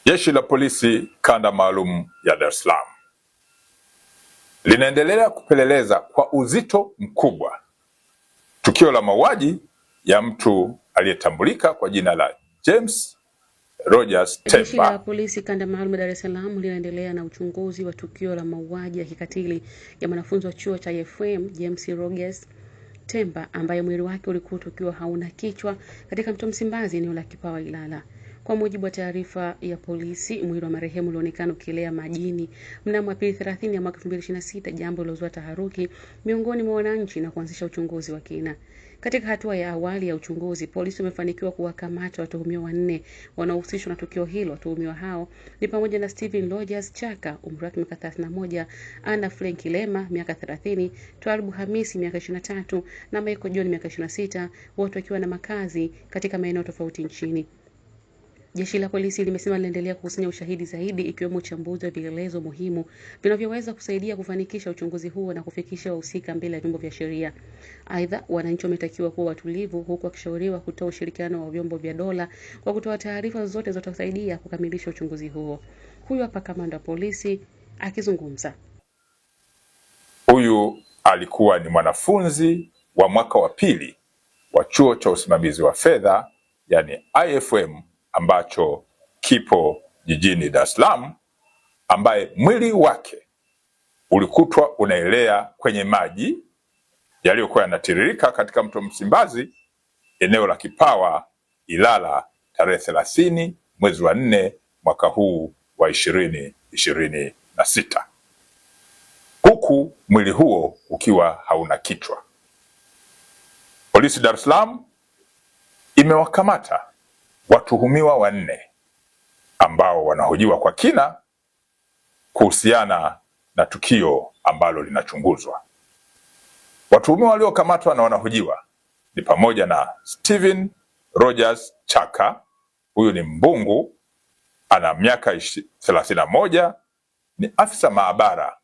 Jeshi la Polisi Kanda Maalum ya Dar es Salaam linaendelea kupeleleza kwa uzito mkubwa tukio la mauaji ya mtu aliyetambulika kwa jina la James Rogers Temba. Jeshi la Polisi Kanda Maalum ya Dar es Salaam linaendelea na uchunguzi wa tukio la mauaji ya kikatili ya mwanafunzi wa chuo cha IFM James Rogers Temba ambaye mwili wake ulikutwa ukiwa hauna kichwa katika mto Msimbazi, eneo la Kipawa, Ilala. Kwa mujibu wa taarifa ya polisi, mwili wa marehemu ulionekana ukilea majini mnamo Aprili 30 ya mwaka 2026, jambo lilozua taharuki miongoni mwa wananchi na kuanzisha uchunguzi wa kina. Katika hatua ya awali ya uchunguzi, polisi wamefanikiwa kuwakamata watuhumiwa 4 wanaohusishwa na tukio hilo. Watuhumiwa hao ni pamoja na Steven Rogers Chaka, umri wake miaka 31, Anna Frank Lema miaka 30, Twalbu Hamisi miaka 23 na Michael John miaka 26, wote wakiwa na makazi katika maeneo tofauti nchini. Jeshi la polisi limesema linaendelea kukusanya ushahidi zaidi, ikiwemo uchambuzi wa vielelezo muhimu vinavyoweza kusaidia kufanikisha uchunguzi huo na kufikisha wahusika mbele ya vyombo vya sheria. Aidha, wananchi wametakiwa kuwa watulivu, huku wakishauriwa kutoa ushirikiano wa vyombo vya dola kwa kutoa taarifa zote zitakazosaidia kukamilisha uchunguzi huo. Huyu hapa kamanda wa polisi akizungumza. Huyu alikuwa ni mwanafunzi wa mwaka wa pili wa chuo cha usimamizi wa fedha, yani IFM, ambacho kipo jijini Dar es Salaam, ambaye mwili wake ulikutwa unaelea kwenye maji yaliyokuwa yanatiririka katika mto Msimbazi, eneo la Kipawa, Ilala, tarehe 30 mwezi wa 4 mwaka huu wa 2026, huku mwili huo ukiwa hauna kichwa. Polisi Dar es Salaam imewakamata watuhumiwa 4 ambao wanahojiwa kwa kina kuhusiana na tukio ambalo linachunguzwa. Watuhumiwa waliokamatwa na wanahojiwa ni pamoja na Steven Rogers Chaka, huyu ni mbungu, ana miaka 31, ni afisa maabara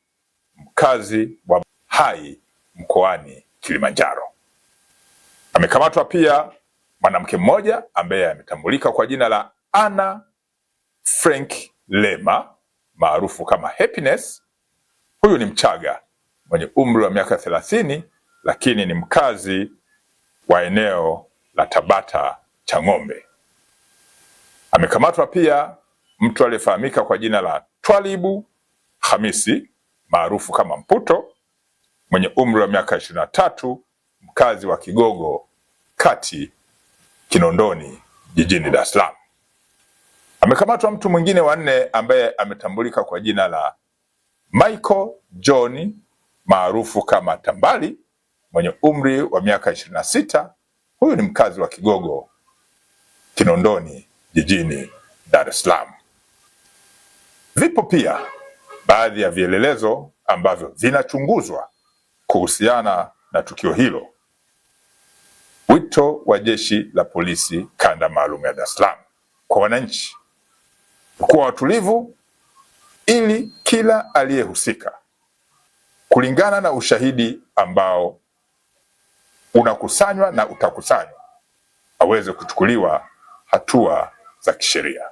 mkazi wa Hai mkoani Kilimanjaro. Amekamatwa pia mwanamke mmoja ambaye ametambulika kwa jina la Anna Frank Lema maarufu kama Happiness. Huyu ni Mchaga mwenye umri wa miaka 30, lakini ni mkazi wa eneo la Tabata Chang'ombe. Amekamatwa pia mtu aliyefahamika kwa jina la Twalbu Hamisi maarufu kama Mputo mwenye umri wa miaka 23, mkazi wa Kigogo Kati, Kinondoni, jijini Dar es Salaam. Amekamatwa mtu mwingine wa 4 ambaye ametambulika kwa jina la Michael John maarufu kama Tambali mwenye umri wa miaka 26. Huyu ni mkazi wa Kigogo, Kinondoni, jijini Dar es Salaam. Vipo pia baadhi ya vielelezo ambavyo vinachunguzwa kuhusiana na tukio hilo. Wito wa Jeshi la Polisi Kanda Maalum ya Dar es Salaam kwa wananchi kuwa watulivu ili kila aliyehusika, kulingana na ushahidi ambao unakusanywa na utakusanywa, aweze kuchukuliwa hatua za kisheria.